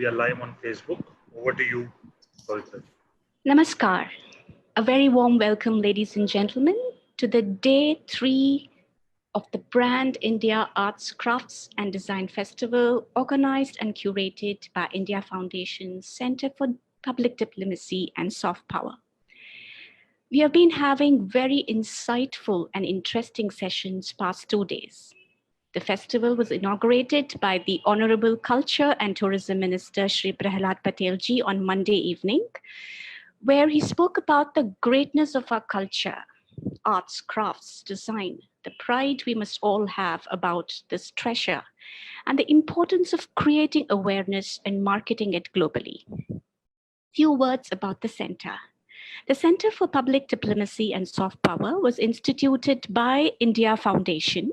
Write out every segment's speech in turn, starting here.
We are live on Facebook. Over to you, Pavithra. Namaskar. A very warm welcome, ladies and gentlemen, to the day 3 of the Brand India Arts, Crafts and Design Festival, organized and curated by India Foundation's Center for Public Diplomacy and Soft Power. We have been having very insightful and interesting sessions past 2 days. The festival was inaugurated by the Honorable Culture and Tourism Minister Shri Prahlad Patel ji on Monday evening, where he spoke about the greatness of our culture, arts, crafts, design, the pride we must all have about this treasure, and the importance of creating awareness and marketing it globally. Few words about the center. The Center for Public Diplomacy and Soft Power was instituted by India Foundation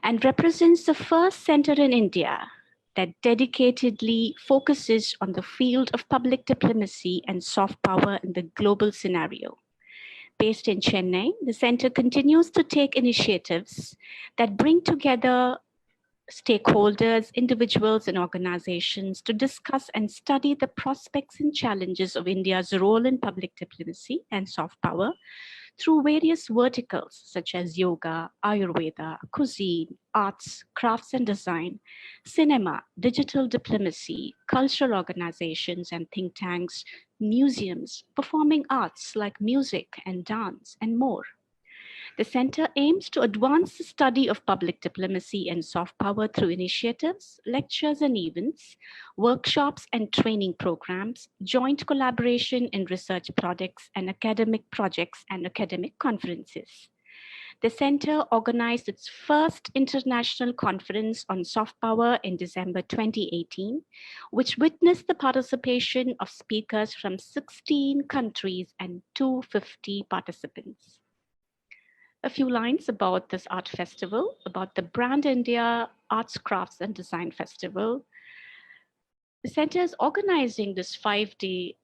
and represents the first center in India that dedicatedly focuses on the field of public diplomacy and soft power in the global scenario. Based in Chennai, the center continues to take initiatives that bring together stakeholders, individuals, and organizations to discuss and study the prospects and challenges of India's role in public diplomacy and soft power through various verticals such as yoga, Ayurveda, cuisine, arts, crafts and design, cinema, digital diplomacy, cultural organizations and think tanks, museums, performing arts like music and dance, and more. The center aims to advance the study of public diplomacy and soft power through initiatives, lectures and events, workshops and training programs, joint collaboration in research projects and academic projects and academic conferences. The center organized its first international conference on soft power in December 2018, which witnessed the participation of speakers from 16 countries and 250 participants. A few lines about this art festival, about the Brand India Arts, Crafts and Design Festival. The center is organizing this 5-day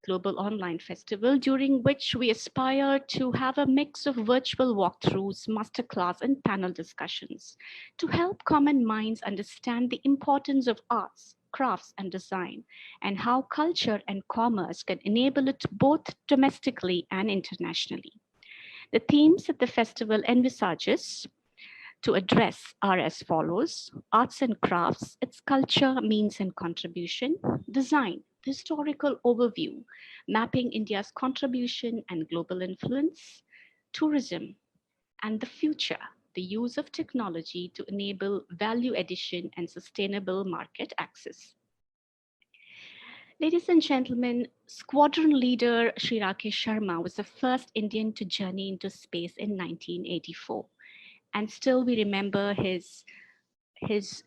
global online festival, during which we aspire to have a mix of virtual walkthroughs, masterclass and panel discussions to help common minds understand the importance of arts, crafts and design, and how culture and commerce can enable it both domestically and internationally. The themes that the festival envisages to address are as follows: arts and crafts, its culture, means and contribution; design, the historical overview, mapping India's contribution and global influence; tourism, and the future, the use of technology to enable value addition and sustainable market access. Ladies and gentlemen, Squadron Leader Sri Rakesh Sharma was the first Indian to journey into space in 1984. And still we remember his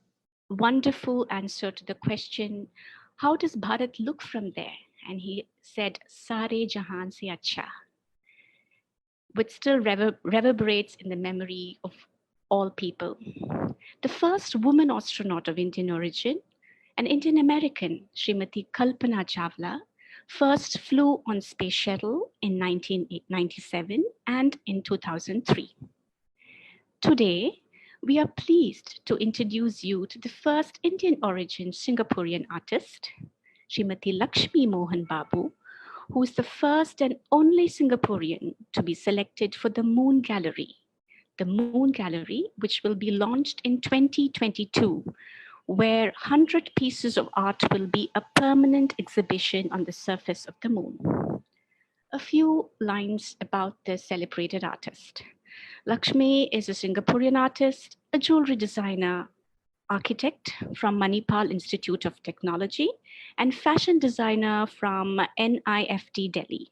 wonderful answer to the question, how does Bharat look from there? And he said, Sare Jahan se acha, which still reverberates in the memory of all people. The first woman astronaut of Indian origin, an Indian American, Srimati Kalpana Chawla, first flew on Space Shuttle in 1997 and in 2003. Today, we are pleased to introduce you to the first Indian origin Singaporean artist, Srimati Lakshmi Mohan Babu, who is the first and only Singaporean to be selected for the Moon Gallery. The Moon Gallery, which will be launched in 2022, where 100 pieces of art will be a permanent exhibition on the surface of the moon. A few lines about this celebrated artist. Lakshmi is a Singaporean artist, a jewelry designer, architect from Manipal Institute of Technology, and fashion designer from NIFT Delhi,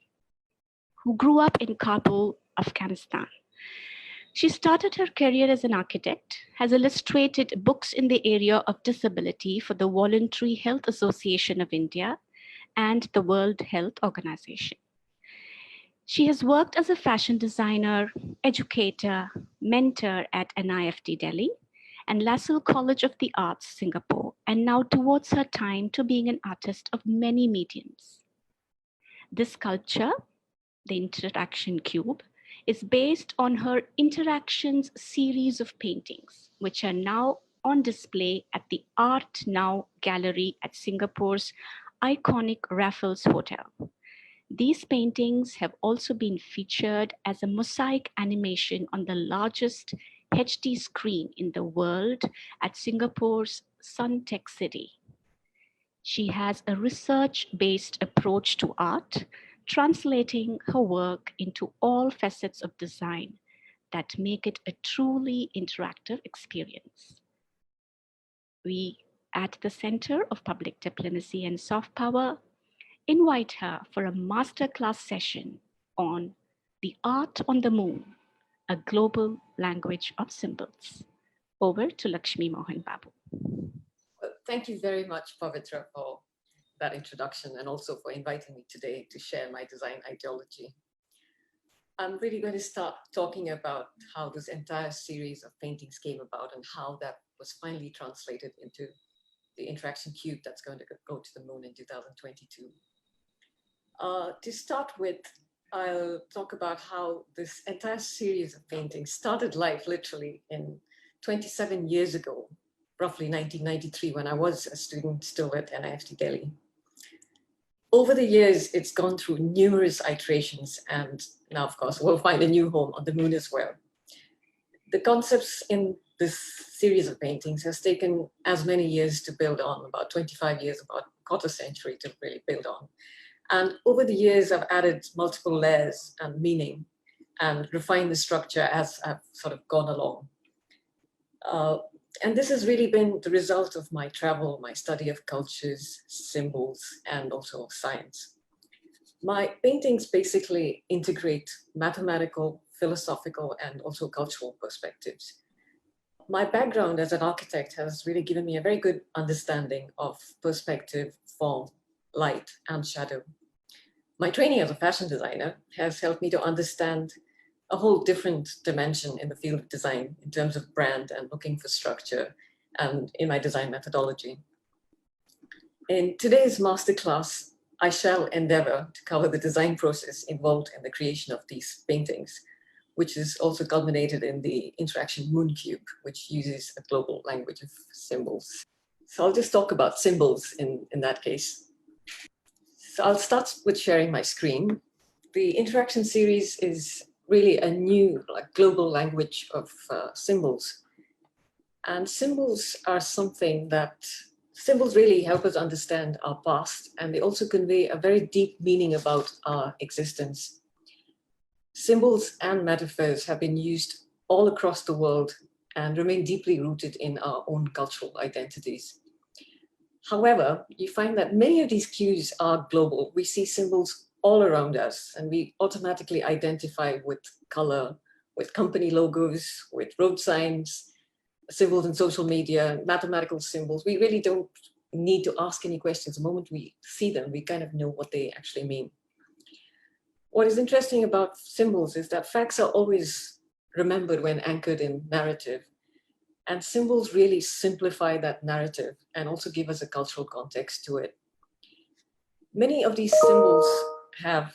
who grew up in Kabul, Afghanistan. She started her career as an architect, has illustrated books in the area of disability for the Voluntary Health Association of India and the World Health Organization. She has worked as a fashion designer, educator, mentor at NIFT Delhi and LaSalle College of the Arts, Singapore, and now towards her time to being an artist of many mediums. This sculpture, the Interaction Cube, is based on her Interactions series of paintings, which are now on display at the Art Now Gallery at Singapore's iconic Raffles Hotel. These paintings have also been featured as a mosaic animation on the largest HD screen in the world at Singapore's Suntec City. She has a research-based approach to art, translating her work into all facets of design that make it a truly interactive experience. We, at the Center of Public Diplomacy and Soft Power, invite her for a masterclass session on The Art on the Moon, a global language of symbols. Over to Lakshmi Mohan Babu. Well, thank you very much, Pavithra, for that introduction and also for inviting me today to share my design ideology. I'm really going to start talking about how this entire series of paintings came about and how that was finally translated into the interaction cube that's going to go to the moon in 2022. To start with, I'll talk about how this entire series of paintings started life literally in 27 years ago, roughly 1993, when I was a student still at NIFT Delhi. Over the years, it's gone through numerous iterations, and now, of course, we'll find a new home on the moon as well. The concepts in this series of paintings has taken as many years to build on, about 25 years, about a quarter century to really build on. And over the years, I've added multiple layers and meaning and refined the structure as I've sort of gone along. And this has really been the result of my travel, my study of cultures, symbols, and also science. My paintings basically integrate mathematical, philosophical, and also cultural perspectives. My background as an architect has really given me a very good understanding of perspective, form, light, and shadow. My training as a fashion designer has helped me to understand a whole different dimension in the field of design in terms of brand and looking for structure and in my design methodology. In today's masterclass, I shall endeavor to cover the design process involved in the creation of these paintings, which is also culminated in the interaction moon cube, which uses a global language of symbols. So I'll just talk about symbols in that case. So I'll start with sharing my screen. The interaction series is really a new global language of symbols. And symbols are something that, symbols really help us understand our past, and they also convey a very deep meaning about our existence. Symbols and metaphors have been used all across the world and remain deeply rooted in our own cultural identities. However, you find that many of these cues are global. We see symbols all around us, and we automatically identify with color, with company logos, with road signs, symbols in social media, mathematical symbols. We really don't need to ask any questions. The moment we see them, we kind of know what they actually mean. What is interesting about symbols is that facts are always remembered when anchored in narrative, and symbols really simplify that narrative and also give us a cultural context to it. Many of these symbols have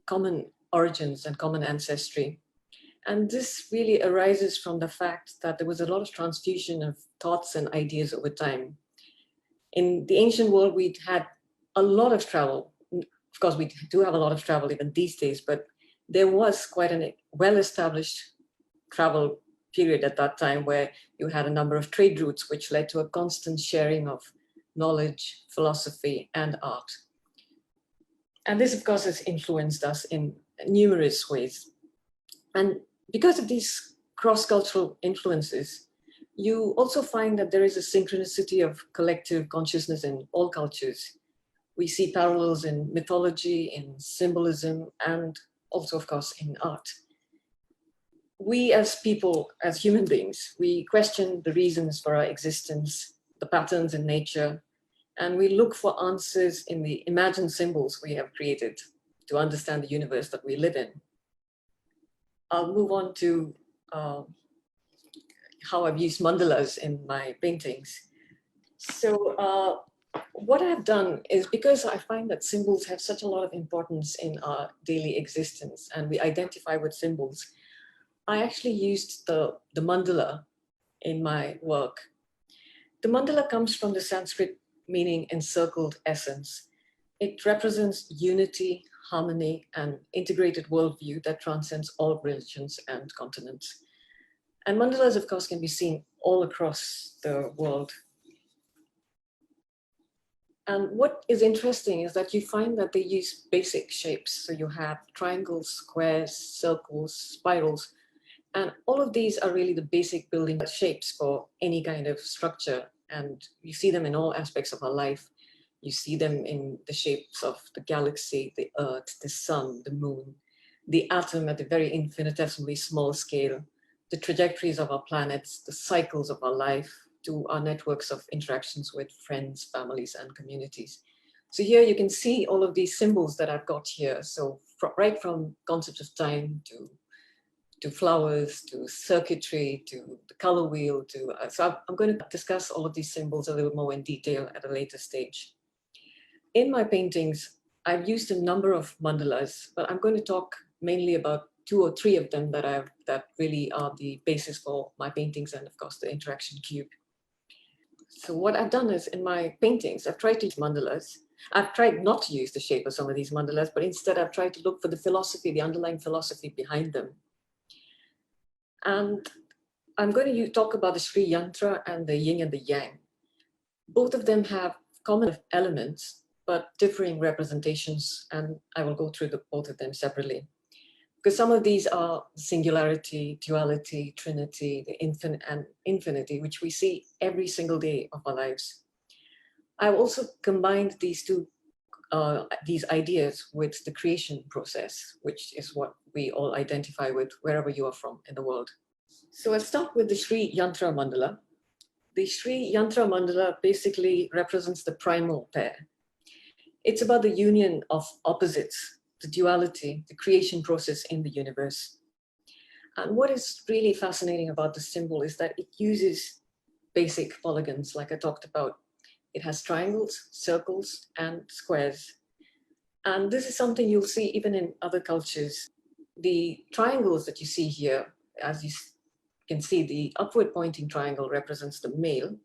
common origins and common ancestry. And this really arises from the fact that there was a lot of transfusion of thoughts and ideas over time. In the ancient world, we'd had a lot of travel. Of course, we do have a lot of travel even these days, but there was quite a well-established travel period at that time where you had a number of trade routes, which led to a constant sharing of knowledge, philosophy, and art. And this, of course, has influenced us in numerous ways. And because of these cross-cultural influences, you also find that there is a synchronicity of collective consciousness in all cultures. We see parallels in mythology, in symbolism, and also, of course, in art. We as people, as human beings, we question the reasons for our existence, the patterns in nature, and we look for answers in the imagined symbols we have created to understand the universe that we live in. I'll move on to how I've used mandalas in my paintings. So what I've done is, because I find that symbols have such a lot of importance in our daily existence and we identify with symbols, I actually used the mandala in my work. The mandala comes from the Sanskrit meaning encircled essence. It represents unity, harmony, and integrated worldview that transcends all religions and continents. And mandalas, of course, can be seen all across the world. And what is interesting is that you find that they use basic shapes. So you have triangles, squares, circles, spirals, and all of these are really the basic building shapes for any kind of structure. And you see them in all aspects of our life. You see them in the shapes of the galaxy, the earth, the sun, the moon, the atom at a very infinitesimally small scale, the trajectories of our planets, the cycles of our life, to our networks of interactions with friends, families, and communities. So here you can see all of these symbols that I've got here. So right from concept of time to flowers, to circuitry, to the color wheel, so I'm going to discuss all of these symbols a little more in detail at a later stage. In my paintings, I've used a number of mandalas, but I'm going to talk mainly about 2 or 3 of them that really are the basis for my paintings, and of course the interaction cube. So what I've done is in my paintings, I've tried to use mandalas. I've tried not to use the shape of some of these mandalas, but instead I've tried to look for the philosophy, the underlying philosophy behind them. And I'm going to talk about the Sri Yantra and the yin and the yang. Both of them have common elements, but differing representations, and I will go through both of them separately. Because some of these are singularity, duality, trinity, the infinite and infinity, which we see every single day of our lives. I've also combined these ideas with the creation process, which is what we all identify with wherever you are from in the world. So I'll start with the Sri Yantra mandala. The Sri Yantra mandala basically represents the primal pair. It's about the union of opposites, the duality, the creation process in the universe. And what is really fascinating about the symbol is that it uses basic polygons, like I talked about. It has triangles, circles, and squares. And this is something you'll see even in other cultures. The triangles that you see here, as you can see, the upward pointing triangle represents the male,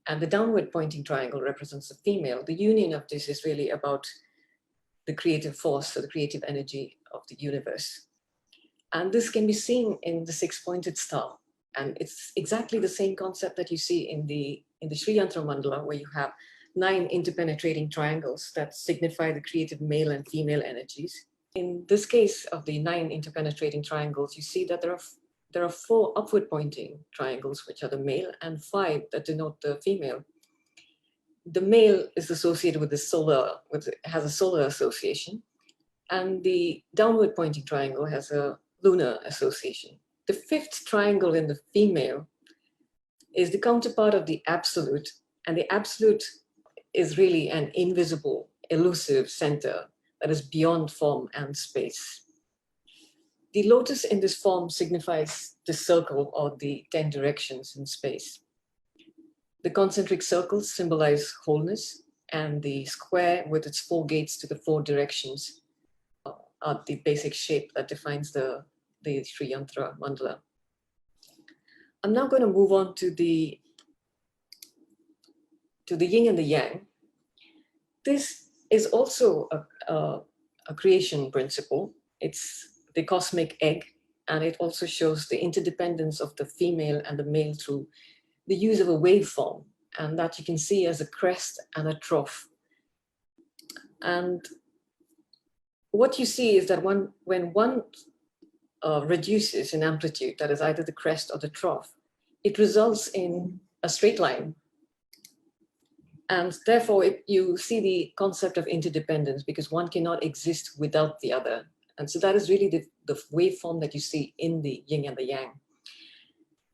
and the downward pointing triangle represents the female. The union of this is really about the creative force or the creative energy of the universe. And this can be seen in the 6-pointed star. And it's exactly the same concept that you see in the Sri Yantra mandala, where you have 9 interpenetrating triangles that signify the creative male and female energies. In this case of the 9 interpenetrating triangles, you see that there are 4 upward pointing triangles, which are the male, and 5 that denote the female. The male is associated with the solar, has a solar association, and the downward pointing triangle has a lunar association. The 5th triangle in the female is the counterpart of the absolute, and the absolute is really an invisible, elusive center that is beyond form and space. The lotus in this form signifies the circle or the 10 directions in space. The concentric circles symbolize wholeness, and the square with its 4 gates to the 4 directions are the basic shape that defines the Sri Yantra mandala. I'm now going to move on to the yin and the yang. This is also a creation principle. It's the cosmic egg, and it also shows the interdependence of the female and the male through the use of a waveform, and that you can see as a crest and a trough. And what you see is that when one reduces in amplitude, that is either the crest or the trough, it results in a straight line. And therefore, you see the concept of interdependence, because one cannot exist without the other. And so that is really the waveform that you see in the yin and the yang.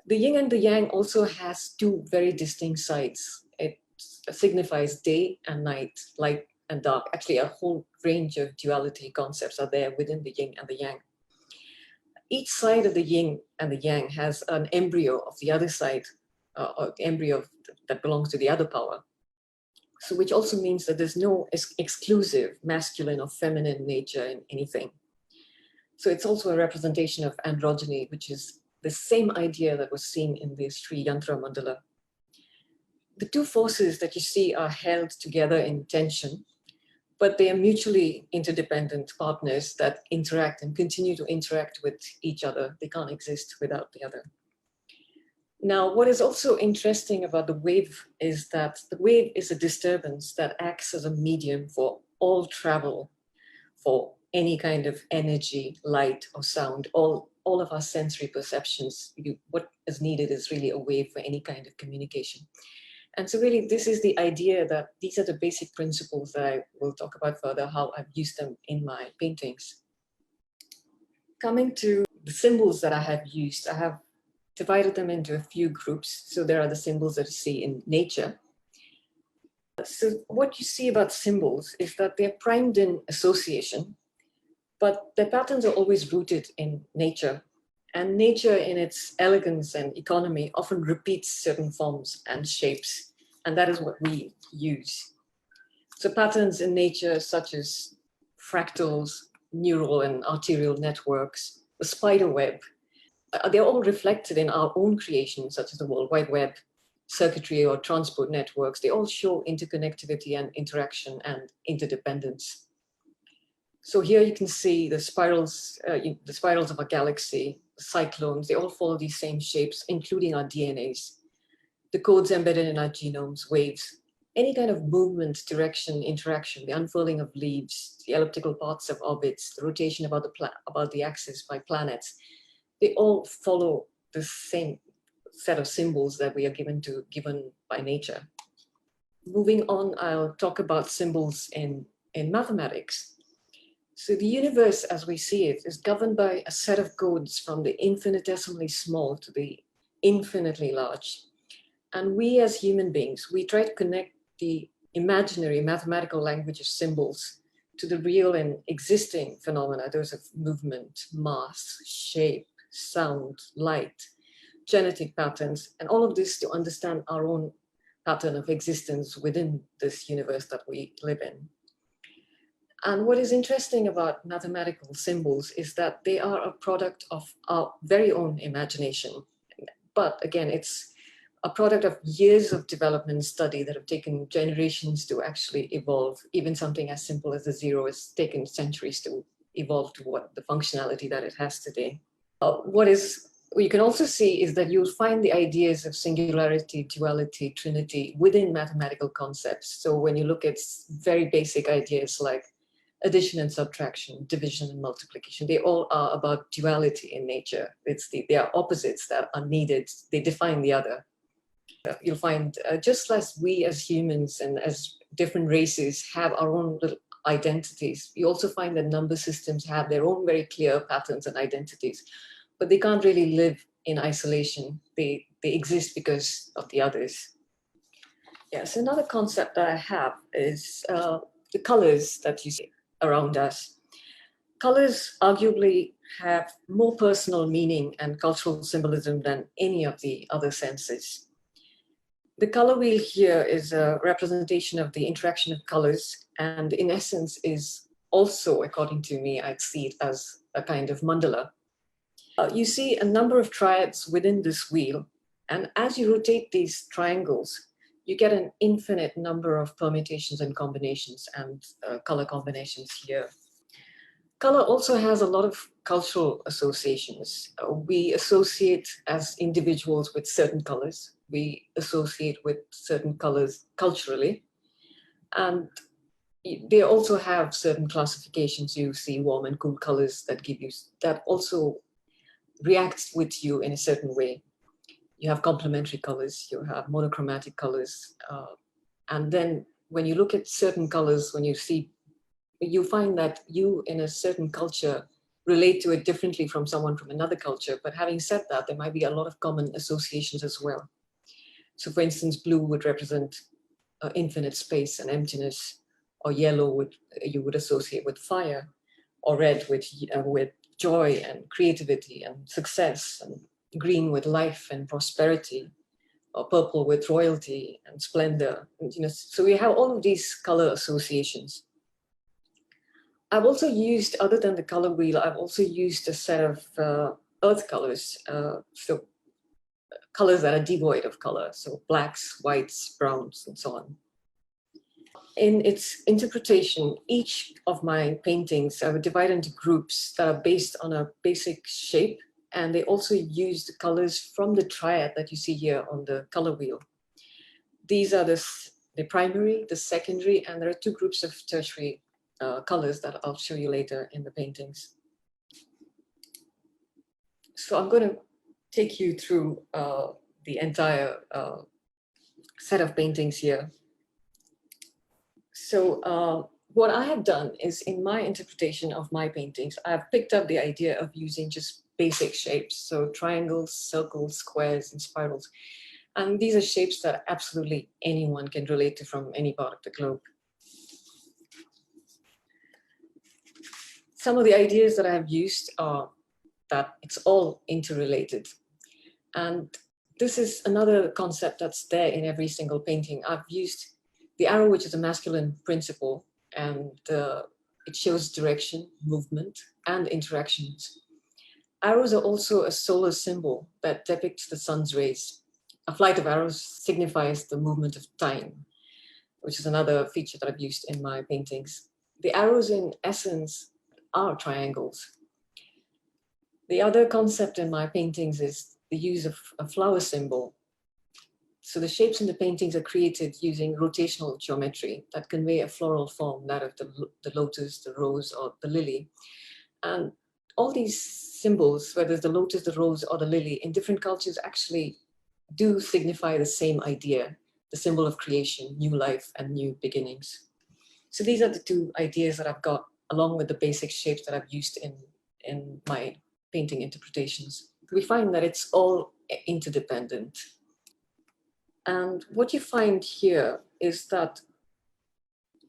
The yin and the yang also has 2 very distinct sides. It signifies day and night, light and dark. Actually, a whole range of duality concepts are there within the yin and the yang. Each side of the yin and the yang has an embryo of the other side, or the embryo that belongs to the other power. So which also means that there's no exclusive masculine or feminine nature in anything. So it's also a representation of androgyny, which is the same idea that was seen in the Sri Yantra mandala. the two forces that you see are held together in tension, but they are mutually interdependent partners that interact and continue to interact with each other. They can't exist without the other. Now, what is also interesting about the wave is that the wave is a disturbance that acts as a medium for all travel, for any kind of energy, light, or sound. All of our sensory perceptions, what is needed is really a wave for any kind of communication. And so really, this is the idea that these are the basic principles that I will talk about further, how I've used them in my paintings. Coming to the symbols that I have used, I have divided them into a few groups. So there are the symbols that you see in nature. So what you see about symbols is that they're primed in association, but their patterns are always rooted in nature. And nature in its elegance and economy often repeats certain forms and shapes, and that is what we use. So patterns in nature such as fractals, neural and arterial networks, the spider web, they're all reflected in our own creations, such as the World Wide Web, circuitry or transport networks. They all show interconnectivity and interaction and interdependence. So here you can see the spirals of a galaxy, cyclones, they all follow these same shapes, including our DNAs. The codes embedded in our genomes, waves, any kind of movement, direction, interaction, the unfurling of leaves, the elliptical paths of orbits, the rotation about the axis by planets, they all follow the same set of symbols that we are given by nature. Moving on, I'll talk about symbols in mathematics. So the universe as we see it is governed by a set of codes from the infinitesimally small to the infinitely large. And we as human beings, we try to connect the imaginary mathematical language of symbols to the real and existing phenomena, those of movement, mass, shape, sound, light, genetic patterns, and all of this to understand our own pattern of existence within this universe that we live in. And what is interesting about mathematical symbols is that they are a product of our very own imagination. But again, it's a product of years of development and study that have taken generations to actually evolve. Even something as simple as the zero has taken centuries to evolve to what the functionality that it has today. What you can also see is that you'll find the ideas of singularity, duality, trinity within mathematical concepts. So when you look at very basic ideas like addition and subtraction, division and multiplication, they all are about duality in nature. They are opposites that are needed. They define the other. You'll find just as we as humans and as different races have our own little identities, you also find that number systems have their own very clear patterns and identities, but they can't really live in isolation. They exist because of the others. Yes, another concept that I have is the colors that you see around us. Colors arguably have more personal meaning and cultural symbolism than any of the other senses. The color wheel here is a representation of the interaction of colors, and in essence is also, according to me, I'd see it as a kind of mandala. You see a number of triads within this wheel, and as you rotate these triangles, you get an infinite number of permutations and combinations and color combinations here. Color also has a lot of cultural associations. We associate as individuals with certain colors. We associate with certain colors culturally. And they also have certain classifications. You see warm and cool colors that also reacts with you in a certain way. You have complementary colors, you have monochromatic colors. And then when you look at certain colors, you find that you in a certain culture relate to it differently from someone from another culture. But having said that, there might be a lot of common associations as well. So for instance, blue would represent infinite space and emptiness, or yellow you would associate with fire, or red with joy and creativity and success, and green with life and prosperity, or purple with royalty and splendor. And, so we have all of these color associations. I've also used, other than the color wheel, I've also used a set of earth colors. So colors that are devoid of color, so blacks, whites, browns, and so on. In its interpretation, each of my paintings I would divide into groups that are based on a basic shape, and they also use the colors from the triad that you see here on the color wheel. These are the primary, the secondary, and there are two groups of tertiary colors that I'll show you later in the paintings. So I'm going to take you through the entire set of paintings here. So what I have done is, in my interpretation of my paintings, I've picked up the idea of using just basic shapes. So triangles, circles, squares, and spirals. And these are shapes that absolutely anyone can relate to from any part of the globe. Some of the ideas that I have used are that it's all interrelated. And this is another concept that's there in every single painting. I've used the arrow, which is a masculine principle, and it shows direction, movement, and interactions. Arrows are also a solar symbol that depicts the sun's rays. A flight of arrows signifies the movement of time, which is another feature that I've used in my paintings. The arrows, in essence, are triangles. The other concept in my paintings is the use of a flower symbol. So the shapes in the paintings are created using rotational geometry that convey a floral form, that of the lotus, the rose, or the lily. And all these symbols, whether it's the lotus, the rose, or the lily, in different cultures actually do signify the same idea, the symbol of creation, new life, and new beginnings. So these are the two ideas that I've got, along with the basic shapes that I've used in my painting interpretations. We find that it's all interdependent. And what you find here is that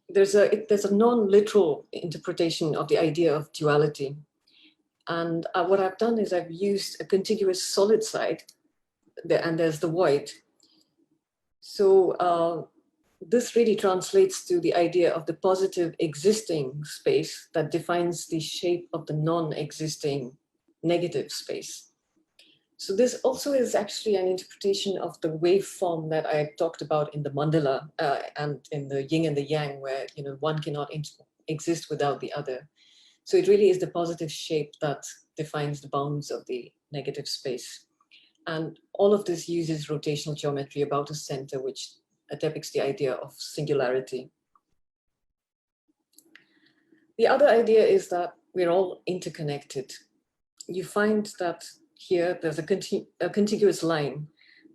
there's a non-literal interpretation of the idea of duality. And what I've done is I've used a contiguous solid side, and there's the void. So this really translates to the idea of the positive existing space that defines the shape of the non-existing negative space. So this also is actually an interpretation of the waveform that I talked about in the mandala and in the yin and the yang, where one cannot exist without the other. So it really is the positive shape that defines the bounds of the negative space. And all of this uses rotational geometry about a center, which depicts the idea of singularity. The other idea is that we're all interconnected. You find that here there's a contiguous line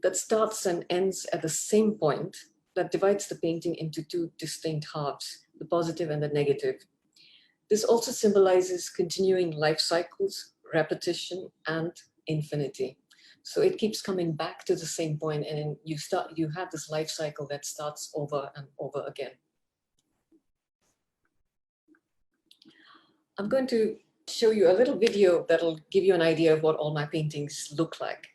that starts and ends at the same point that divides the painting into two distinct halves, the positive and the negative. This also symbolizes continuing life cycles, repetition, and infinity. So it keeps coming back to the same point, and then you have this life cycle that starts over and over again. I'm going to show you a little video that'll give you an idea of what all my paintings look like.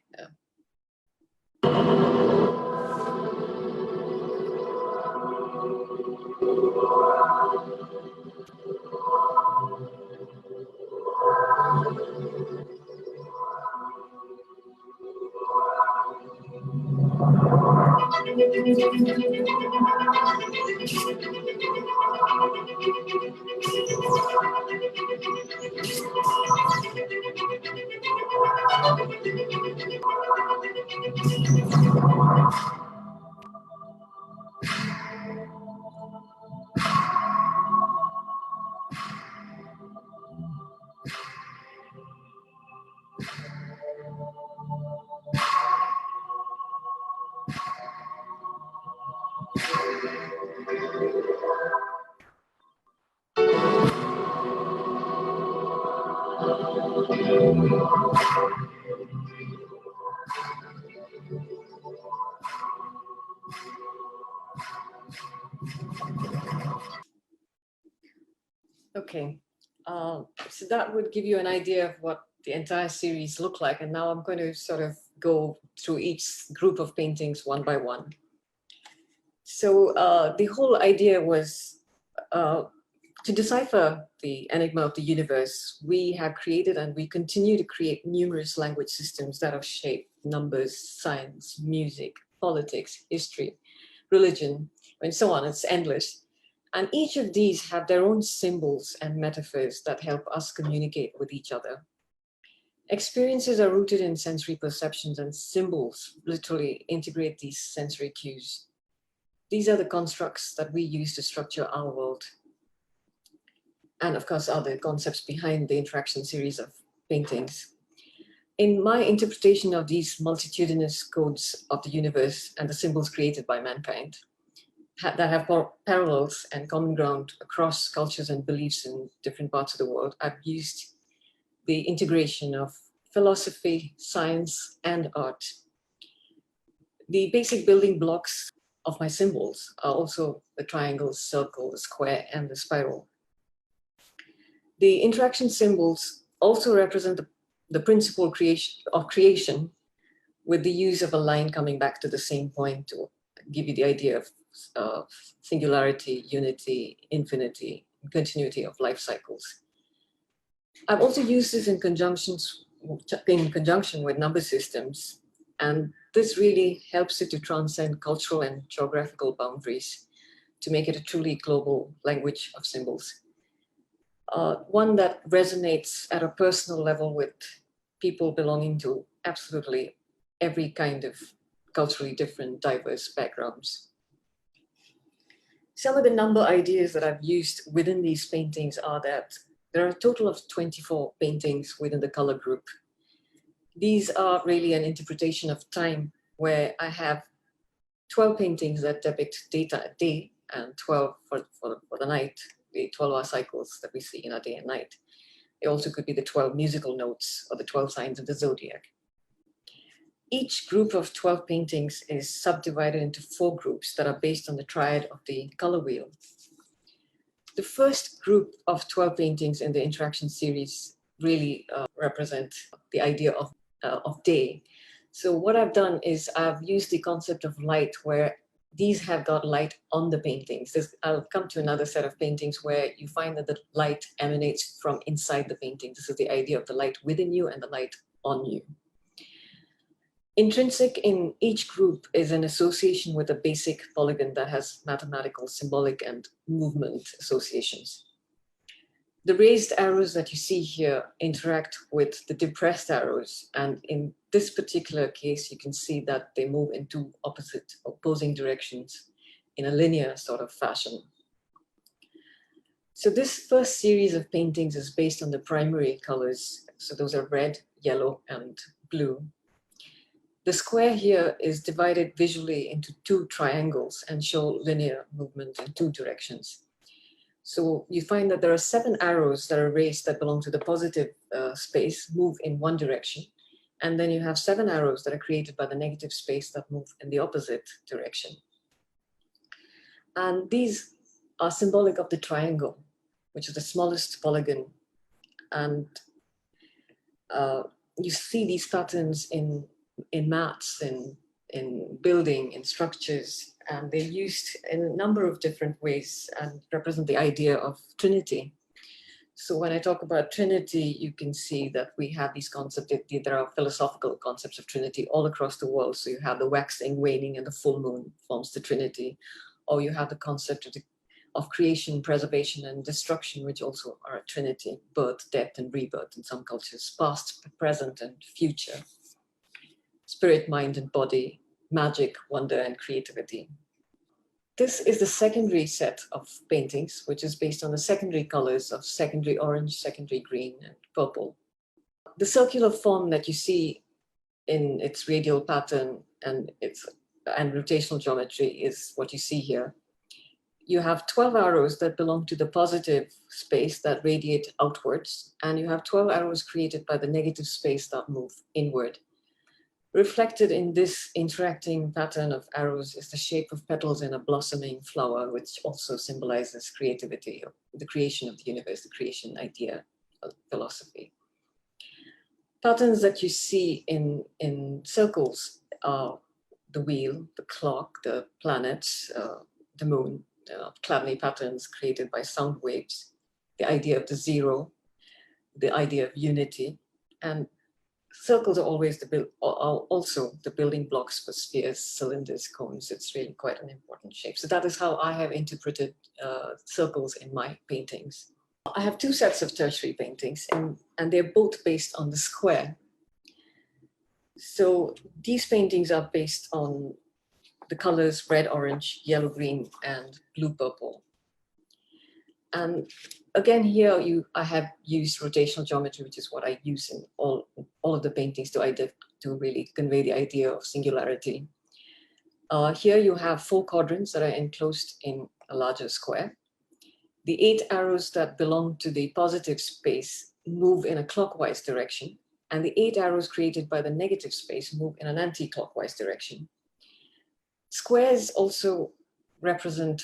Okay, so that would give you an idea of what the entire series looked like. And now I'm going to sort of go through each group of paintings one by one. So the whole idea was to decipher the enigma of the universe. We have created and we continue to create numerous language systems that are shaped numbers, science, music, politics, history, religion, and so on. It's endless. And each of these have their own symbols and metaphors that help us communicate with each other. Experiences are rooted in sensory perceptions, and symbols literally integrate these sensory cues. These are the constructs that we use to structure our world. And of course, are the concepts behind the interaction series of paintings. In my interpretation of these multitudinous codes of the universe and the symbols created by mankind that have parallels and common ground across cultures and beliefs in different parts of the world, I've used the integration of philosophy, science, and art. The basic building blocks of my symbols are also the triangle, circle, the square, and the spiral. The interaction symbols also represent the principle of creation, with the use of a line coming back to the same point to give you the idea of singularity, unity, infinity, continuity of life cycles. I've also used this in conjunction with number systems, and this really helps it to transcend cultural and geographical boundaries to make it a truly global language of symbols. One that resonates at a personal level with people belonging to absolutely every kind of culturally different, diverse backgrounds. Some of the number ideas that I've used within these paintings are that there are a total of 24 paintings within the color group. These are really an interpretation of time, where I have 12 paintings that depict day and 12 for the night, the 12-hour cycles that we see in our day and night. It also could be the 12 musical notes or the 12 signs of the zodiac. Each group of 12 paintings is subdivided into 4 groups that are based on the triad of the color wheel. The first group of 12 paintings in the interaction series really represent the idea of day. So what I've done is I've used the concept of light, where these have got light on the paintings. I'll come to another set of paintings where you find that the light emanates from inside the painting. This is the idea of the light within you and the light on you. Intrinsic in each group is an association with a basic polygon that has mathematical, symbolic, and movement associations. The raised arrows that you see here interact with the depressed arrows, and in this particular case, you can see that they move in 2 opposing directions in a linear sort of fashion. So this first series of paintings is based on the primary colors. So those are red, yellow, and blue. The square here is divided visually into 2 triangles and show linear movement in 2 directions. So you find that there are 7 arrows that are raised that belong to the positive space, move in 1 direction. And then you have 7 arrows that are created by the negative space that move in the opposite direction. And these are symbolic of the triangle, which is the smallest polygon. And you see these patterns in maths, in building, in structures, and they're used in a number of different ways and represent the idea of Trinity. So when I talk about Trinity, you can see that we have these concepts. There are philosophical concepts of Trinity all across the world. So you have the waxing, waning, and the full moon forms the Trinity. Or you have the concept of creation, preservation, and destruction, which also are a Trinity: birth, death, and rebirth in some cultures, past, present, and future. Spirit, mind, and body, magic, wonder, and creativity. This is the secondary set of paintings, which is based on the secondary colors of secondary orange, secondary green, and purple. The circular form that you see in its radial pattern and rotational geometry is what you see here. You have 12 arrows that belong to the positive space that radiate outwards, and you have 12 arrows created by the negative space that move inward. Reflected in this interacting pattern of arrows is the shape of petals in a blossoming flower, which also symbolizes creativity, the creation of the universe, the creation idea of philosophy. Patterns that you see in circles are the wheel, the clock, the planets, the moon, clavely patterns created by sound waves, the idea of the zero, the idea of unity, and circles are always also the building blocks for spheres, cylinders, cones. It's really quite an important shape. So that is how I have interpreted circles in my paintings. I have two sets of tertiary paintings, and they're both based on the square. So these paintings are based on the colors red, orange, yellow, green, and blue, purple. And again, here I have used rotational geometry, which is what I use in all of the paintings to really convey the idea of singularity. Here you have 4 quadrants that are enclosed in a larger square. The 8 arrows that belong to the positive space move in a clockwise direction, and the 8 arrows created by the negative space move in an anti-clockwise direction. Squares also represent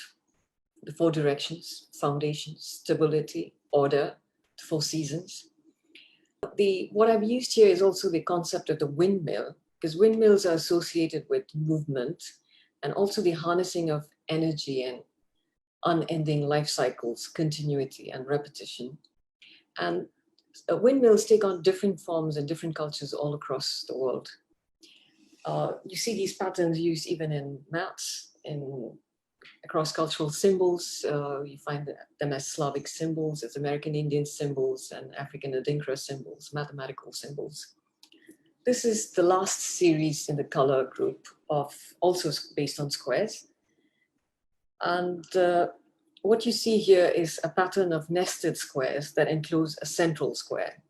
the 4 directions: foundation, stability, order, the 4 seasons. What I've used here is also the concept of the windmill, because windmills are associated with movement and also the harnessing of energy and unending life cycles, continuity and repetition. And windmills take on different forms in different cultures all across the world. You see these patterns used even in maps, across cultural symbols. You find them as Slavic symbols, as American Indian symbols, and African Adinkra symbols, mathematical symbols. This is the last series in the color group, also based on squares. And what you see here is a pattern of nested squares that enclose a central square.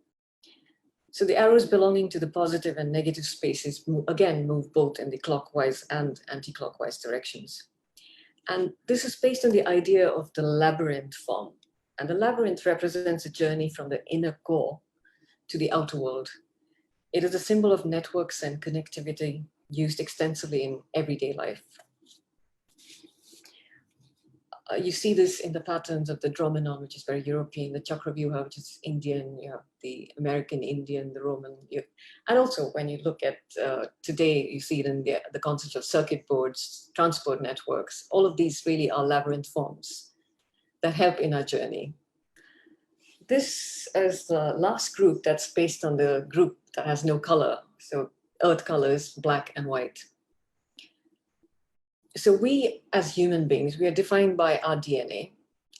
So the arrows belonging to the positive and negative spaces again move both in the clockwise and anti-clockwise directions. And this is based on the idea of the labyrinth form. And the labyrinth represents a journey from the inner core to the outer world. It is a symbol of networks and connectivity used extensively in everyday life. You see this in the patterns of the Dromenon, which is very European, the Chakravyuha, which is Indian, you have the American Indian, the Roman. And also when you look at today, you see it in the concept of circuit boards, transport networks. All of these really are labyrinth forms that help in our journey. This is the last group that's based on the group that has no color. So earth colors, black and white. So we, as human beings, we are defined by our DNA,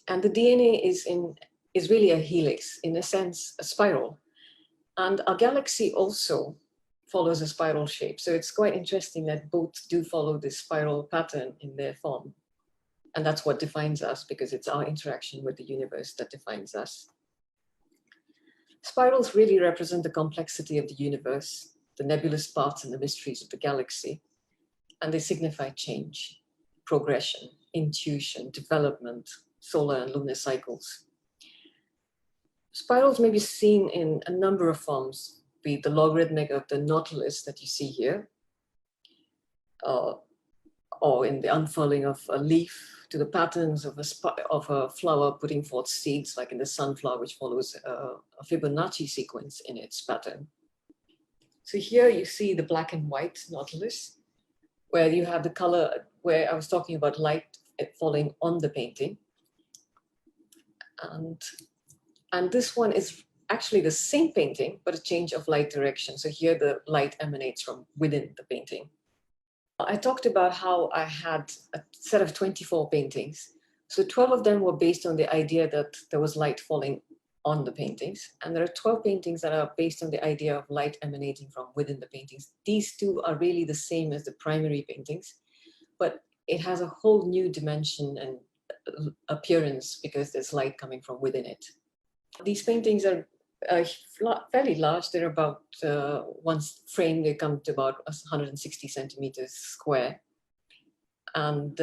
and the DNA is really a helix, in a sense, a spiral. And our galaxy also follows a spiral shape. So it's quite interesting that both do follow this spiral pattern in their form. And that's what defines us, because it's our interaction with the universe that defines us. Spirals really represent the complexity of the universe, the nebulous parts and the mysteries of the galaxy. And they signify change, progression, intuition, development, solar and lunar cycles. Spirals may be seen in a number of forms, be it the logarithmic of the nautilus that you see here, or in the unfurling of a leaf, to the patterns of a flower putting forth seeds, like in the sunflower, which follows a Fibonacci sequence in its pattern. So here you see the black and white nautilus, where you have the color, where I was talking about light falling on the painting. And this one is actually the same painting, but a change of light direction. So here the light emanates from within the painting. I talked about how I had a set of 24 paintings. So 12 of them were based on the idea that there was light falling on the paintings. And there are 12 paintings that are based on the idea of light emanating from within the paintings. These two are really the same as the primary paintings, but it has a whole new dimension and appearance because there's light coming from within it. These paintings are fairly large. They're about, once framed, they come to about 160 centimeters square. And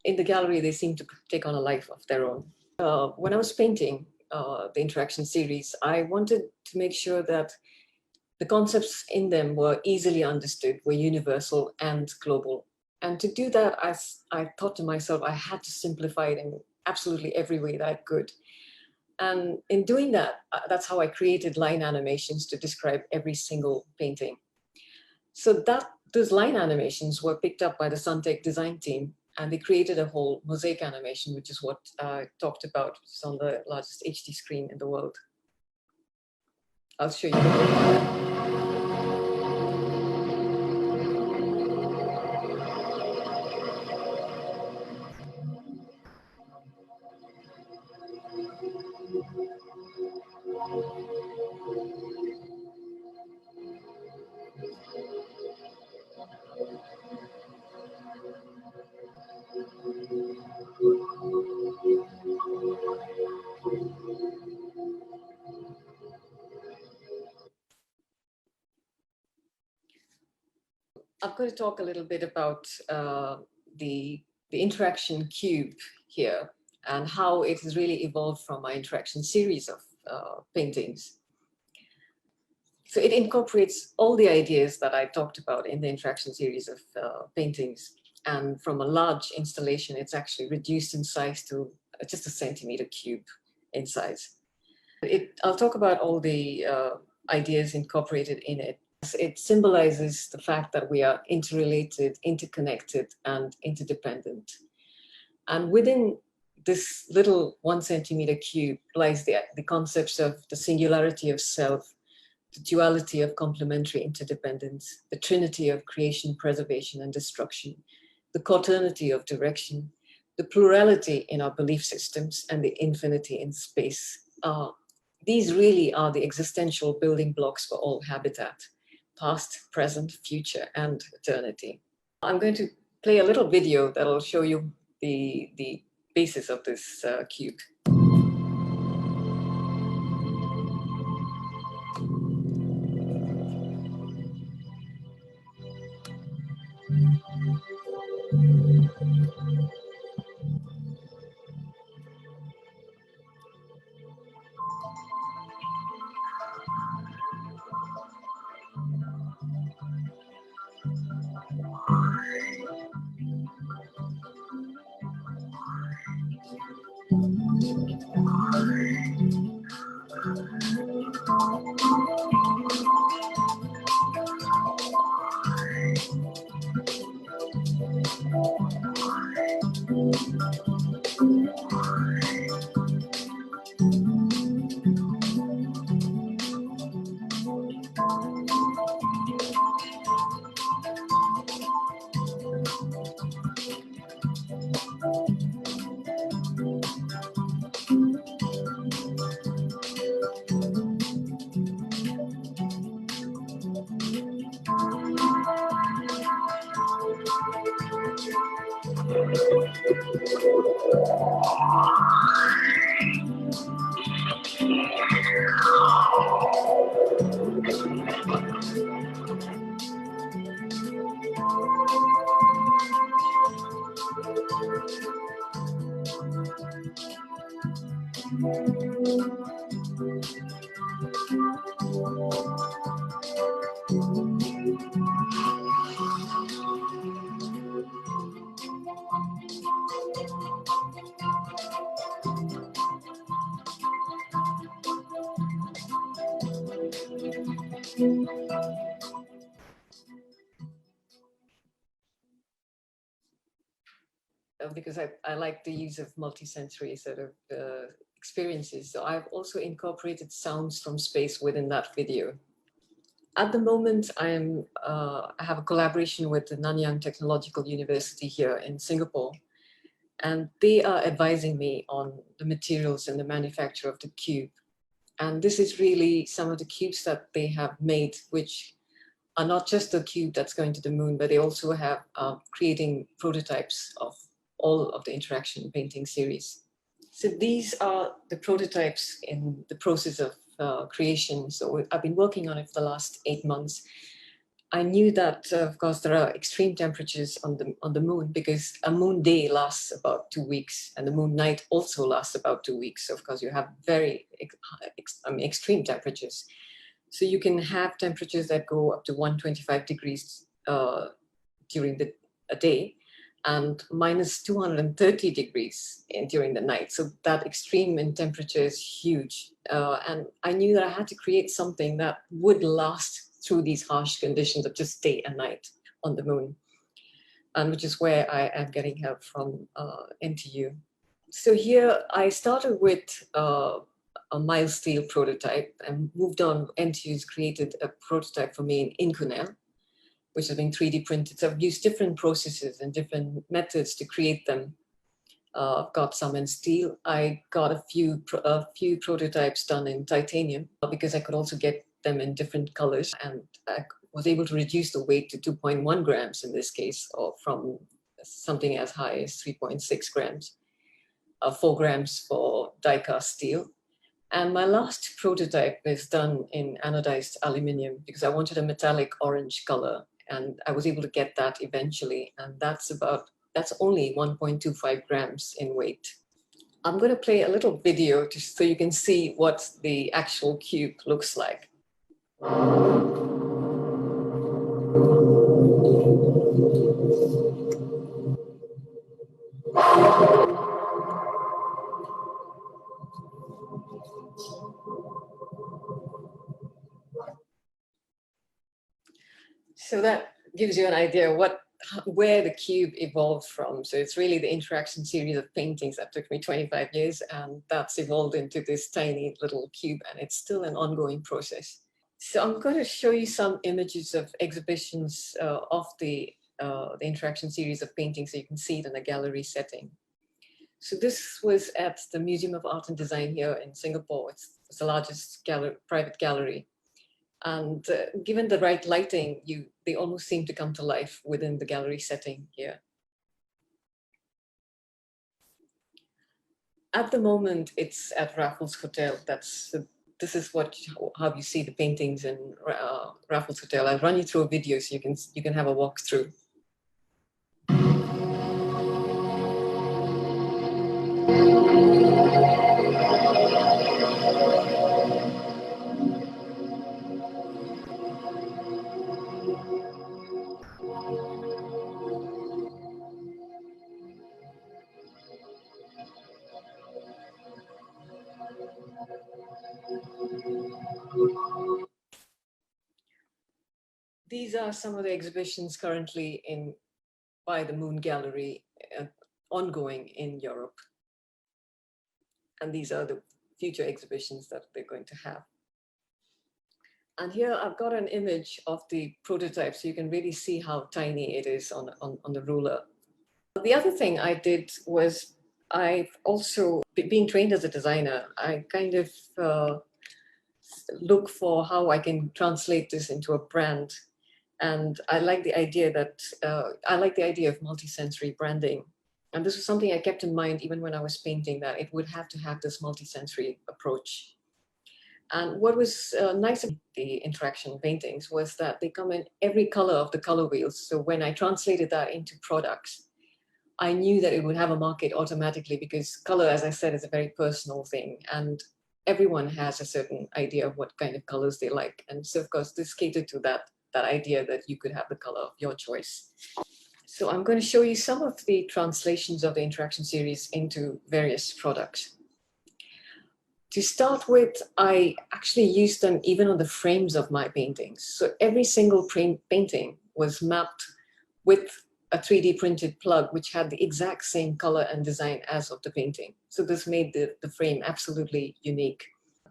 in the gallery, they seem to take on a life of their own. When I was painting the interaction series, I wanted to make sure that the concepts in them were easily understood, were universal and global. And to do that, I thought to myself, I had to simplify it in absolutely every way that I could. And in doing that, that's how I created line animations to describe every single painting. So those line animations were picked up by the Suntech design team, and they created a whole mosaic animation, which is what I talked about. It's on the largest HD screen in the world. I'll show you. I'm going to talk a little bit about the interaction cube here and how it has really evolved from my interaction series of paintings. So it incorporates all the ideas that I talked about in the interaction series of paintings. And from a large installation, it's actually reduced in size to just a centimeter cube in size. I'll talk about all the ideas incorporated in it. It symbolizes the fact that we are interrelated, interconnected, and interdependent. And within this little 1 centimeter cube lies the concepts of the singularity of self, the duality of complementary interdependence, the trinity of creation, preservation, and destruction, the quaternity of direction, the plurality in our belief systems, and the infinity in space. These really are the existential building blocks for all habitat, past, present, future, and eternity. I'm going to play a little video that will show you the basis of this cube. Because I like the use of multisensory sort of experiences. So I've also incorporated sounds from space within that video. At the moment, I have a collaboration with the Nanyang Technological University here in Singapore, and they are advising me on the materials and the manufacture of the cube. And this is really some of the cubes that they have made, which are not just the cube that's going to the moon, but they also have creating prototypes of all of the interaction painting series. So these are the prototypes in the process of creation. So I've been working on it for the last 8 months. I knew that, of course, there are extreme temperatures on the moon, because a moon day lasts about 2 weeks, and the moon night also lasts about 2 weeks. So of course, you have very extreme temperatures. So you can have temperatures that go up to 125 degrees during a day, and minus 230 degrees during the night. So that extreme in temperature is huge. And I knew that I had to create something that would last through these harsh conditions of just day and night on the moon, and which is where I am getting help from NTU. So here I started with a mild steel prototype and moved on. NTU's created a prototype for me in Inconel, which has been 3D printed. So I've used different processes and different methods to create them. I've got some in steel. I got a few prototypes done in titanium because I could also get them in different colors, and I was able to reduce the weight to 2.1 grams in this case, or from something as high as 3.6 grams, 4 grams for die-cast steel. And my last prototype is done in anodized aluminium because I wanted a metallic orange color, and I was able to get that eventually, and that's only 1.25 grams in weight. I'm going to play a little video just so you can see what the actual cube looks like. So that gives you an idea where the cube evolved from. So it's really the interaction series of paintings that took me 25 years, and that's evolved into this tiny little cube, and it's still an ongoing process. So I'm going to show you some images of exhibitions of the interaction series of paintings, so you can see it in a gallery setting. So this was at the Museum of Art and Design here in Singapore. It's the largest private gallery. And given the right lighting, they almost seem to come to life within the gallery setting here. At the moment, it's at Raffles Hotel. This is how you see the paintings in Raffles Hotel. I'll run you through a video so you can have a walk through. These are some of the exhibitions currently by the Moon Gallery, ongoing in Europe. And these are the future exhibitions that they're going to have. And here I've got an image of the prototype, so you can really see how tiny it is on the ruler. The other thing I did was, I've also, being trained as a designer, I kind of look for how I can translate this into a brand. And I like the idea of multisensory branding. And this was something I kept in mind even when I was painting, that it would have to have this multisensory approach. And what was nice about the interaction paintings was that they come in every color of the color wheels. So when I translated that into products, I knew that it would have a market automatically, because color, as I said, is a very personal thing. And everyone has a certain idea of what kind of colors they like. And so, of course, this catered to that idea that you could have the color of your choice. So I'm going to show you some of the translations of the interaction series into various products. To start with, I actually used them even on the frames of my paintings. So every single painting was mapped with a 3D printed plug, which had the exact same color and design as of the painting. So this made the frame absolutely unique.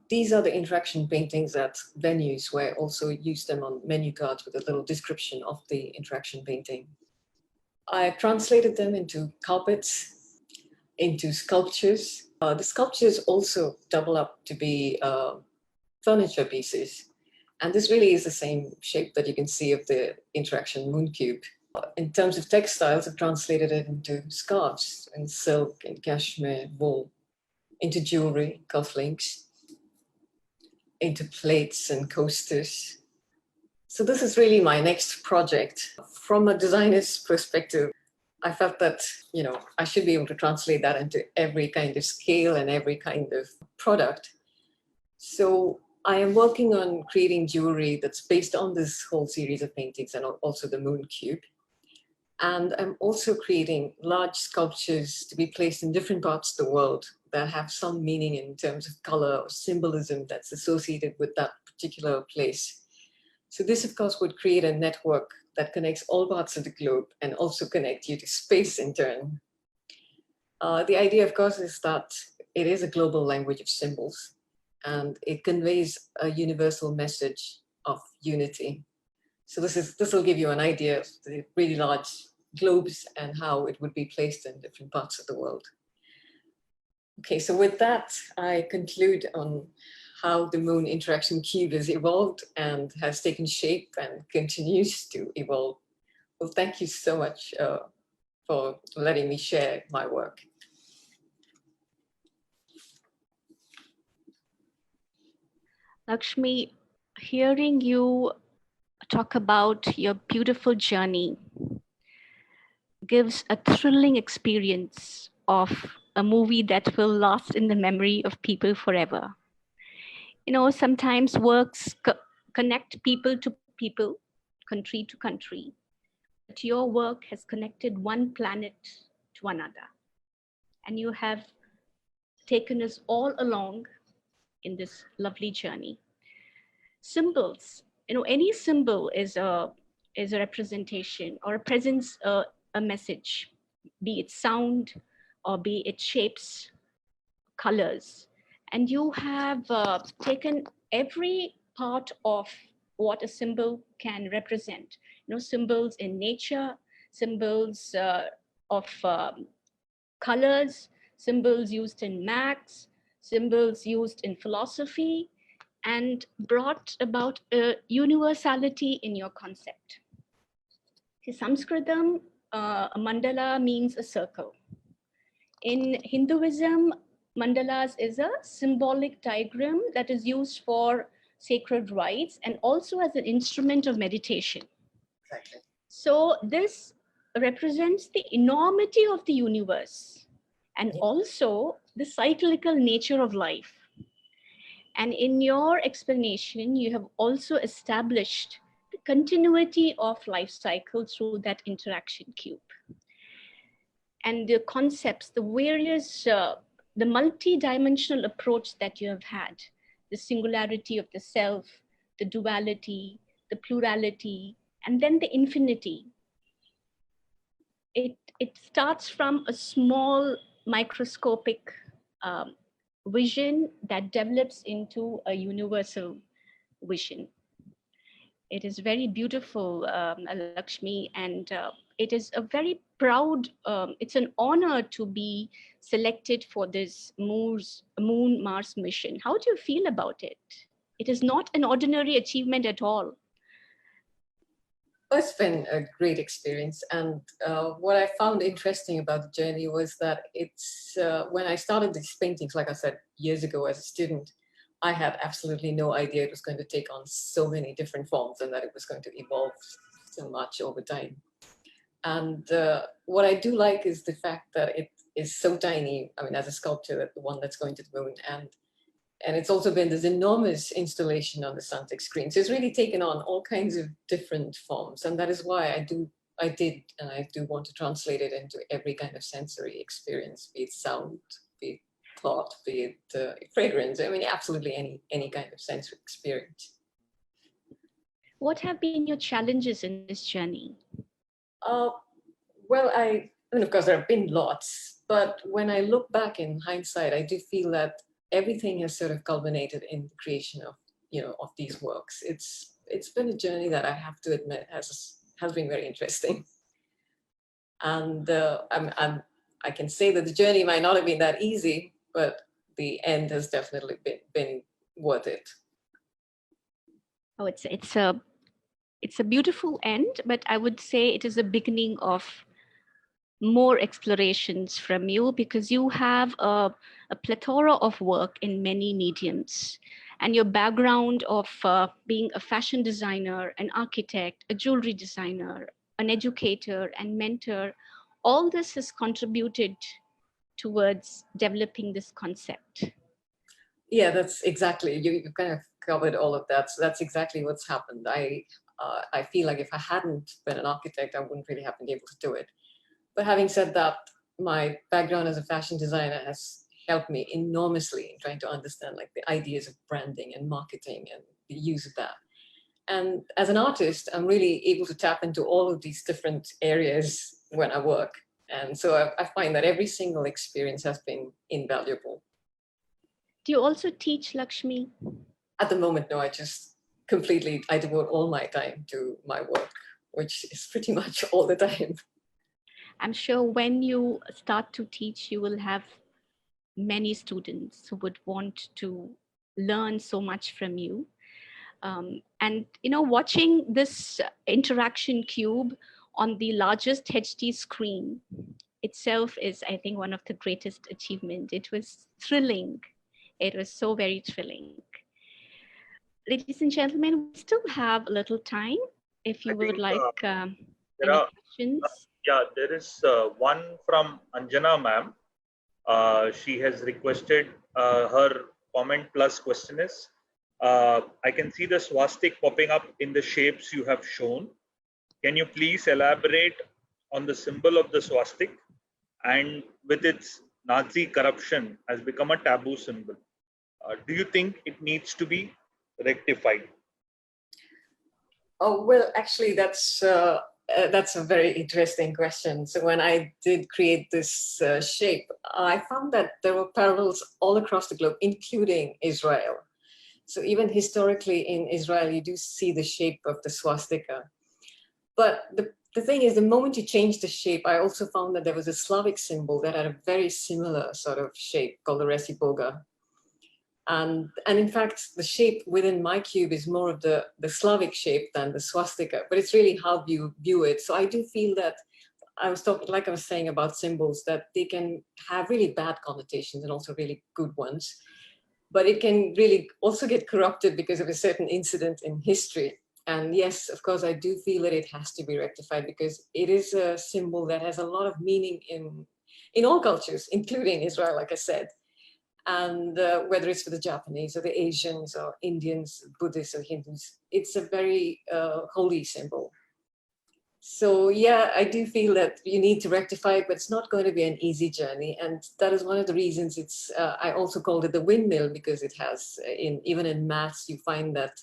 These are the interaction paintings at venues, where I also use them on menu cards with a little description of the interaction painting. I translated them into carpets, into sculptures. The sculptures also double up to be furniture pieces. And this really is the same shape that you can see of the interaction moon cube. In terms of textiles, I've translated it into scarves and silk and cashmere, wool, into jewelry, cufflinks, into plates and coasters. So this is really my next project. From a designer's perspective, I felt that, I should be able to translate that into every kind of scale and every kind of product. So I am working on creating jewelry that's based on this whole series of paintings and also the moon cube. And I'm also creating large sculptures to be placed in different parts of the world that have some meaning in terms of color or symbolism that's associated with that particular place. So this, of course, would create a network that connects all parts of the globe and also connect you to space in turn. The idea, of course, is that it is a global language of symbols, and it conveys a universal message of unity. So this will give you an idea of the really large globes and how it would be placed in different parts of the world. Okay, so with that, I conclude on how the moon interaction cube has evolved and has taken shape and continues to evolve. Well, thank you so much for letting me share my work. Lakshmi, hearing you talk about your beautiful journey gives a thrilling experience of a movie that will last in the memory of people forever. You know, sometimes works connect people to people, country to country, but your work has connected one planet to another. And you have taken us all along in this lovely journey. Symbols, you know, any symbol is a representation or presents a message, be it sound or be it shapes, colors. And you have taken every part of what a symbol can represent. You know, symbols in nature, symbols of colors, symbols used in maths, symbols used in philosophy, and brought about a universality in your concept. See, Sanskritam, a mandala means a circle. In Hinduism, mandalas is a symbolic diagram that is used for sacred rites and also as an instrument of meditation. Exactly. So this represents the enormity of the universe and also the cyclical nature of life. And in your explanation, you have also established the continuity of life cycle through that interaction cube. And the concepts, the various, the multi-dimensional approach that you have had, the singularity of the self, the duality, the plurality, and then the infinity. It starts from a small microscopic vision that develops into a universal vision. It is very beautiful, Lakshmi, and it is a very proud, it's an honor to be selected for this Moon Mars mission. How do you feel about it? It is not an ordinary achievement at all. It's been a great experience. And what I found interesting about the journey was that it's when I started these paintings, like I said, years ago as a student, I had absolutely no idea it was going to take on so many different forms and that it was going to evolve so much over time. And what I do like is the fact that it is so tiny. I mean, as a sculptor, the one that's going to the moon, and it's also been this enormous installation on the Suntec screen. So it's really taken on all kinds of different forms. And that is why I do want to translate it into every kind of sensory experience, be it sound, be it thought, be it fragrance. I mean, absolutely any kind of sensory experience. What have been your challenges in this journey? Well, I mean, of course, there have been lots, but when I look back in hindsight, I do feel that everything has sort of culminated in the creation of, of these works. It's been a journey that I have to admit has been very interesting. And I can say that the journey might not have been that easy, but the end has definitely been worth it. Oh, it's a beautiful end, but I would say it is a beginning of more explorations from you, because you have a plethora of work in many mediums, and your background of being a fashion designer, an architect, a jewelry designer, an educator and mentor, all this has contributed towards developing this concept. Yeah, that's exactly, you kind of covered all of that. So that's exactly what's happened. I feel like if I hadn't been an architect, I wouldn't really have been able to do it. But having said that, my background as a fashion designer has helped me enormously in trying to understand like the ideas of branding and marketing and the use of that. And as an artist, I'm really able to tap into all of these different areas when I work. And so I find that every single experience has been invaluable. Do you also teach, Lakshmi? At the moment, no, I devote all my time to my work, which is pretty much all the time. I'm sure when you start to teach, you will have many students who would want to learn so much from you. And watching this interaction cube on the largest HD screen itself is, I think, one of the greatest achievements. It was thrilling. It was so very thrilling. Ladies and gentlemen, we still have a little time. If you I would think like there any are, questions. yeah, there is one from Anjana ma'am. She has requested her comment plus question is, I can see the swastik popping up in the shapes you have shown. Can you please elaborate on the symbol of the swastik and with its Nazi corruption has become a taboo symbol? Do you think it needs to be rectified? Oh, well, actually, that's a very interesting question. So when I did create this shape, I found that there were parallels all across the globe, including Israel. So even historically in Israel, you do see the shape of the swastika. But the thing is, the moment you change the shape, I also found that there was a Slavic symbol that had a very similar sort of shape called the resiboga. And in fact, the shape within my cube is more of the Slavic shape than the swastika, but it's really how you view it. So I do feel that I was saying about symbols, that they can have really bad connotations and also really good ones, but it can really also get corrupted because of a certain incident in history. And yes, of course, I do feel that it has to be rectified because it is a symbol that has a lot of meaning in all cultures, including Israel, like I said. And whether it's for the Japanese or the Asians or Indians, Buddhists or Hindus, it's a very holy symbol. So yeah, I do feel that you need to rectify it, but it's not going to be an easy journey. And that is one of the reasons I also called it the windmill, because it has, even in maths, you find that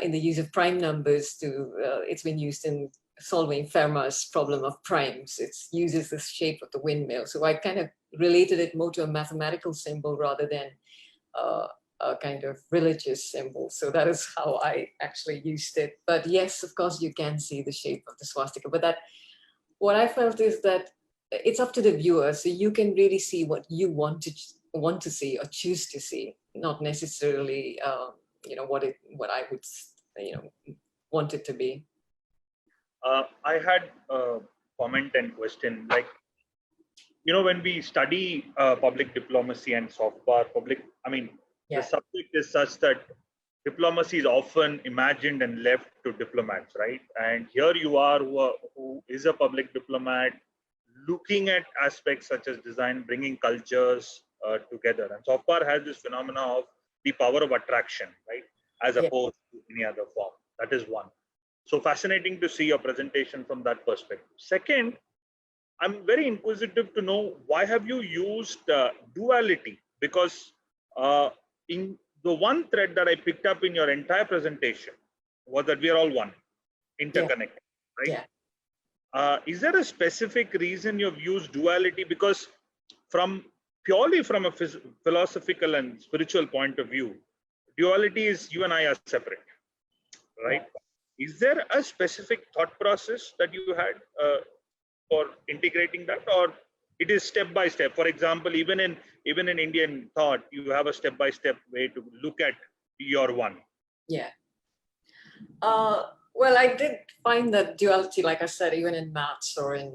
in the use of prime numbers it's been used in solving Fermat's problem of primes. It uses the shape of the windmill. So I kind of related it more to a mathematical symbol rather than a kind of religious symbol. So that is how I actually used it. But yes, of course, you can see the shape of the swastika. But what I felt is that it's up to the viewer. So you can really see what you want to see or choose to see, not necessarily what I would want it to be. I had a comment and question, like, when we study public diplomacy and soft power, the subject is such that diplomacy is often imagined and left to diplomats, right? And here you are, who is a public diplomat, looking at aspects such as design, bringing cultures together. And soft power has this phenomena of the power of attraction, right? As opposed to any other form. That is one. So fascinating to see your presentation from that perspective. Second, I'm very inquisitive to know, why have you used duality? Because in the one thread that I picked up in your entire presentation was that we are all one, interconnected, right? Is there a specific reason you've used duality? Because purely from a philosophical and spiritual point of view, duality is you and I are separate, right? Is there a specific thought process that you had for integrating that, or it is step by step? For example, even in Indian thought, you have a step by step way to look at your one. Well, I did find that duality, like I said, even in maths or in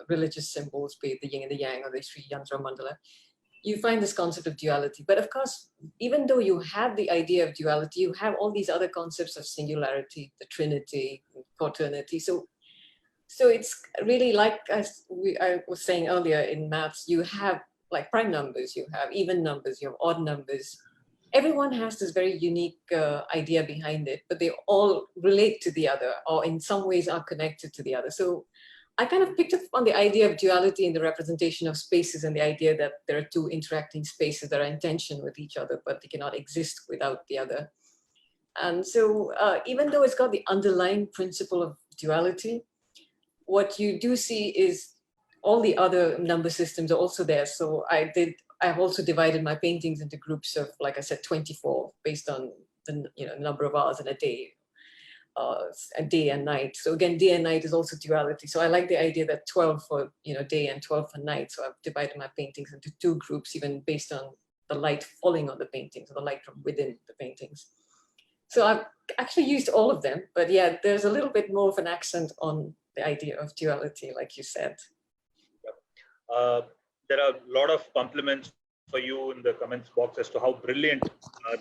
religious symbols, be it the yin and the yang or the Sri Yantra Mandala, you find this concept of duality. But of course, even though you have the idea of duality, you have all these other concepts of singularity, the trinity, quaternity. So it's really like, as I was saying earlier, in maths, you have like prime numbers, you have even numbers, you have odd numbers. Everyone has this very unique idea behind it, but they all relate to the other, or in some ways are connected to the other. So I kind of picked up on the idea of duality in the representation of spaces, and the idea that there are two interacting spaces that are in tension with each other, but they cannot exist without the other. And so even though it's got the underlying principle of duality, what you do see is all the other number systems are also there. So I've also divided my paintings into groups of, like I said, 24, based on the number of hours in a day. day and night. So again, day and night is also duality. So I like the idea that 12 for day and 12 for night. So I've divided my paintings into two groups, even based on the light falling on the paintings, or the light from within the paintings. So I've actually used all of them, but yeah, there's a little bit more of an accent on the idea of duality, like you said. There are a lot of compliments for you in the comments box as to how brilliant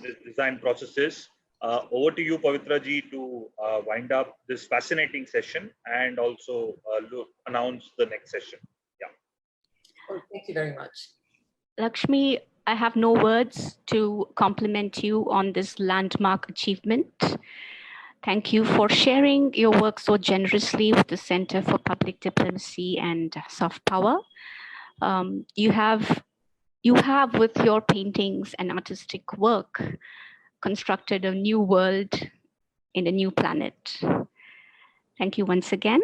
this design process is. Over to you, Pavithra ji, to wind up this fascinating session and also announce the next session. Yeah. Well, thank you very much. Lakshmi, I have no words to compliment you on this landmark achievement. Thank you for sharing your work so generously with the Center for Public Diplomacy and Soft Power. You have, with your paintings and artistic work, constructed a new world in a new planet. Thank you once again.